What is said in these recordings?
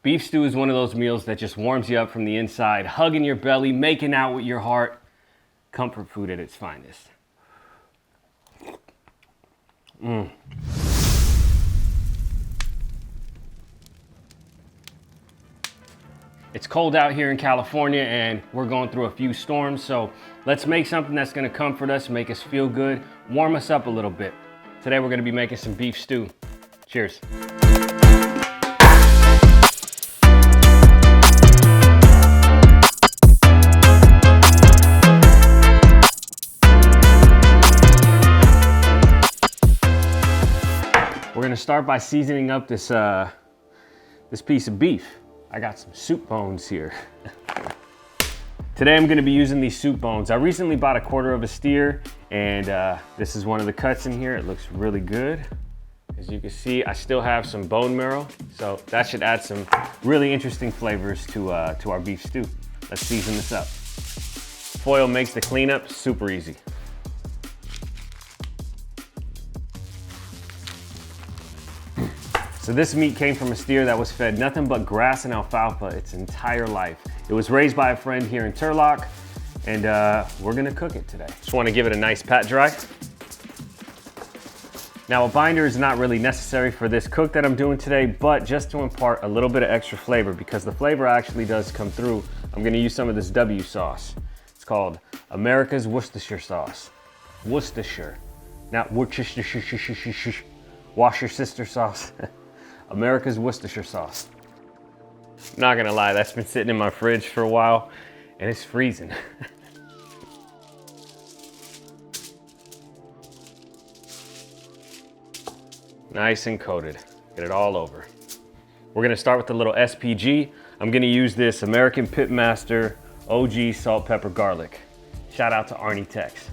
Beef stew is one of those meals that just warms you up from the inside, hugging your belly, making out with your heart. Comfort food at its finest. It's cold out here in California and we're going through a few storms, so let's make something that's gonna comfort us, make us feel good, warm us up a little bit. Today we're gonna be making some beef stew. Cheers. We're gonna start by seasoning up this piece of beef. I got some soup bones here. Today I'm gonna be using these soup bones. I recently bought a quarter of a steer and this is one of the cuts in here. It looks really good. As you can see, I still have some bone marrow, so that should add some really interesting flavors to our beef stew. Let's season this up. Foil makes the cleanup super easy. So this meat came from a steer that was fed nothing but grass and alfalfa its entire life. It was raised by a friend here in Turlock, and we're gonna cook it today. Just wanna give it a nice pat dry. Now a binder is not really necessary for this cook that I'm doing today, but just to impart a little bit of extra flavor, because the flavor actually does come through, I'm gonna use some of this W sauce. It's called America's Worcestershire sauce. Worcestershire, not Worcestershire, wash your sister sauce. America's Worcestershire sauce. I'm not gonna lie, that's been sitting in my fridge for a while and it's freezing. Nice and coated, get it all over. We're gonna start with the little SPG. I'm gonna use this American Pitmaster OG Salt Pepper Garlic. Shout out to Arnie Tex.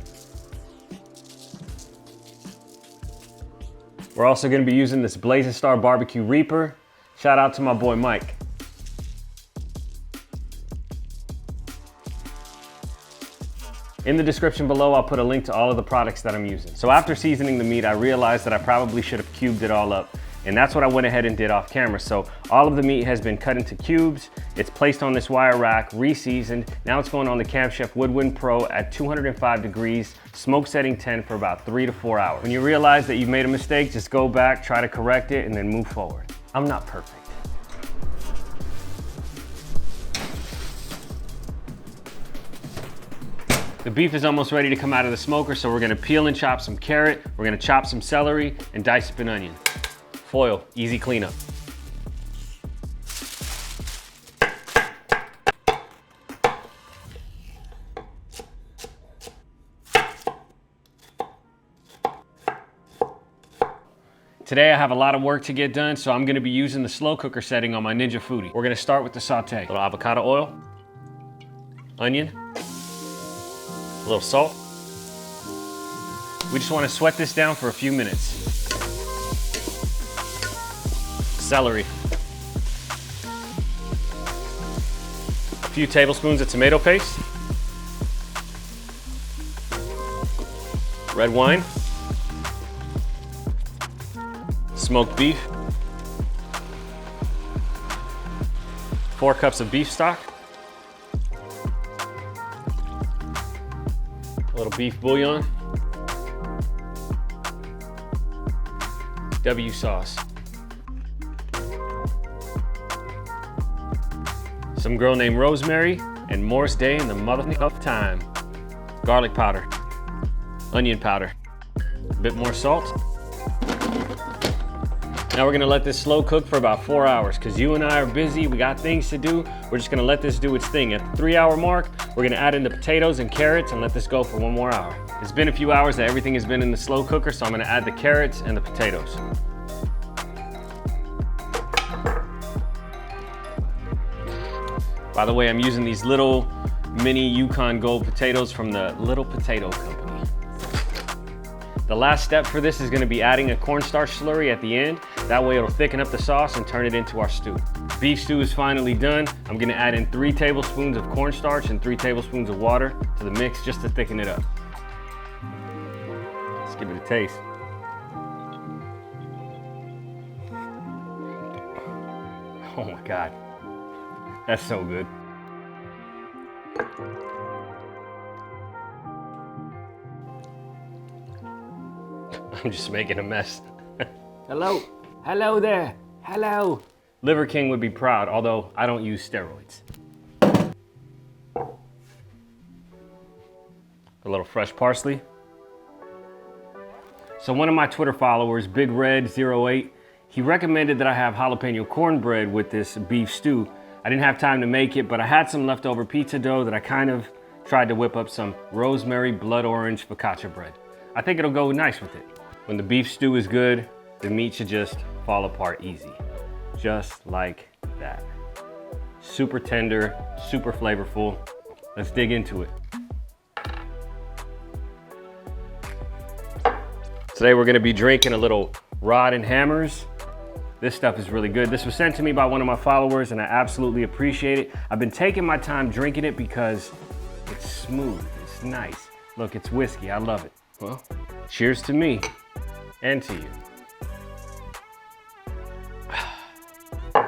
We're also gonna be using this Blazing Star Barbecue Reaper. Shout out to my boy Mike. In the description below, I'll put a link to all of the products that I'm using. So after seasoning the meat, I realized that I probably should have cubed it all up. And that's what I went ahead and did off camera. So all of the meat has been cut into cubes. It's placed on this wire rack, re-seasoned. Now it's going on the Camp Chef Woodwind Pro at 205 degrees, smoke setting 10 for about 3 to 4 hours. When you realize that you've made a mistake, just go back, try to correct it, and then move forward. I'm not perfect. The beef is almost ready to come out of the smoker, so we're gonna peel and chop some carrot, we're gonna chop some celery, and dice up an onion. Foil, easy cleanup. Today I have a lot of work to get done, so I'm gonna be using the slow cooker setting on my Ninja Foodi. We're gonna start with the saute. A little avocado oil, onion, a little salt. We just wanna sweat this down for a few minutes. Celery. A few tablespoons of tomato paste. Red wine. Smoked beef. 4 cups of beef stock. A little beef bouillon. W sauce. Some girl named Rosemary and Morris Day in the mother of time. Garlic powder. Onion powder. A bit more salt. Now we're gonna let this slow cook for about 4 hours because you and I are busy, we got things to do. We're just gonna let this do its thing. At the 3-hour mark, we're gonna add in the potatoes and carrots and let this go for 1 more hour. It's been a few hours that everything has been in the slow cooker, so I'm gonna add the carrots and the potatoes. By the way, I'm using these little mini Yukon Gold potatoes from the Little Potato Company. The last step for this is gonna be adding a cornstarch slurry at the end. That way it'll thicken up the sauce and turn it into our stew. Beef stew is finally done. I'm gonna add in 3 tablespoons of cornstarch and 3 tablespoons of water to the mix just to thicken it up. Let's give it a taste. Oh my God. That's so good. I'm just making a mess. Hello. Hello there. Hello. Liver King would be proud, although I don't use steroids. A little fresh parsley. So one of my Twitter followers, Big Red 08, he recommended that I have jalapeno cornbread with this beef stew. I didn't have time to make it, but I had some leftover pizza dough that I kind of tried to whip up some rosemary blood orange focaccia bread. I think it'll go nice with it. When the beef stew is good, the meat should just fall apart easy. Just like that. Super tender, super flavorful. Let's dig into it. Today we're gonna be drinking a little Rod and Hammers. This stuff is really good. This was sent to me by one of my followers and I absolutely appreciate it. I've been taking my time drinking it because it's smooth, it's nice. Look, it's whiskey, I love it. Well, cheers to me and to you.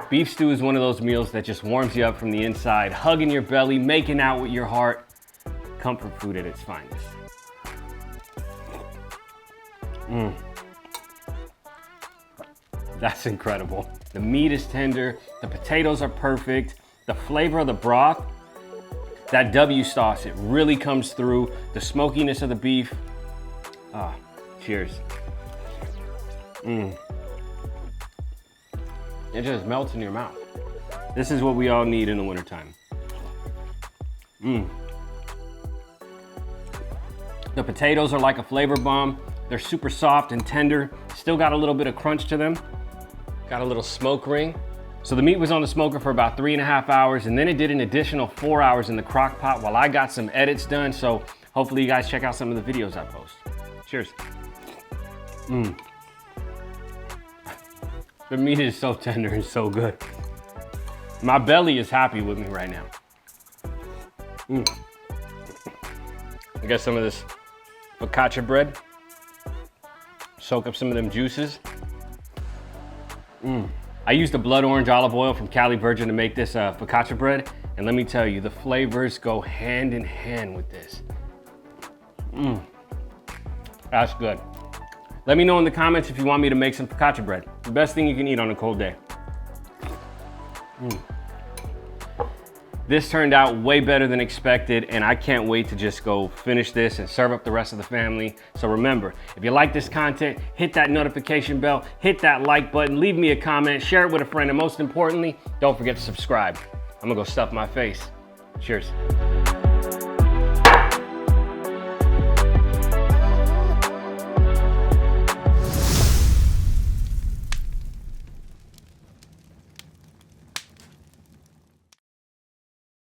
Beef stew is one of those meals that just warms you up from the inside, hugging your belly, making out with your heart. Comfort food at its finest. That's incredible. The meat is tender, the potatoes are perfect, the flavor of the broth, that W sauce, it really comes through, the smokiness of the beef. Ah, cheers. It just melts in your mouth. This is what we all need in the wintertime. The potatoes are like a flavor bomb. They're super soft and tender. Still got a little bit of crunch to them. Got a little smoke ring. So the meat was on the smoker for about 3.5 hours, and then it did an additional 4 hours in the crock pot while I got some edits done. So hopefully you guys check out some of the videos I post. Cheers. The meat is so tender and so good. My belly is happy with me right now. I got some of this focaccia bread. Soak up some of them juices. I used the blood orange olive oil from Cali Virgin to make this focaccia bread. And let me tell you, the flavors go hand in hand with this. That's good. Let me know in the comments if you want me to make some focaccia bread. The best thing you can eat on a cold day. This turned out way better than expected, and I can't wait to just go finish this and serve up the rest of the family. So remember, if you like this content, hit that notification bell, hit that like button, leave me a comment, share it with a friend, and most importantly, don't forget to subscribe. I'm gonna go stuff my face. Cheers.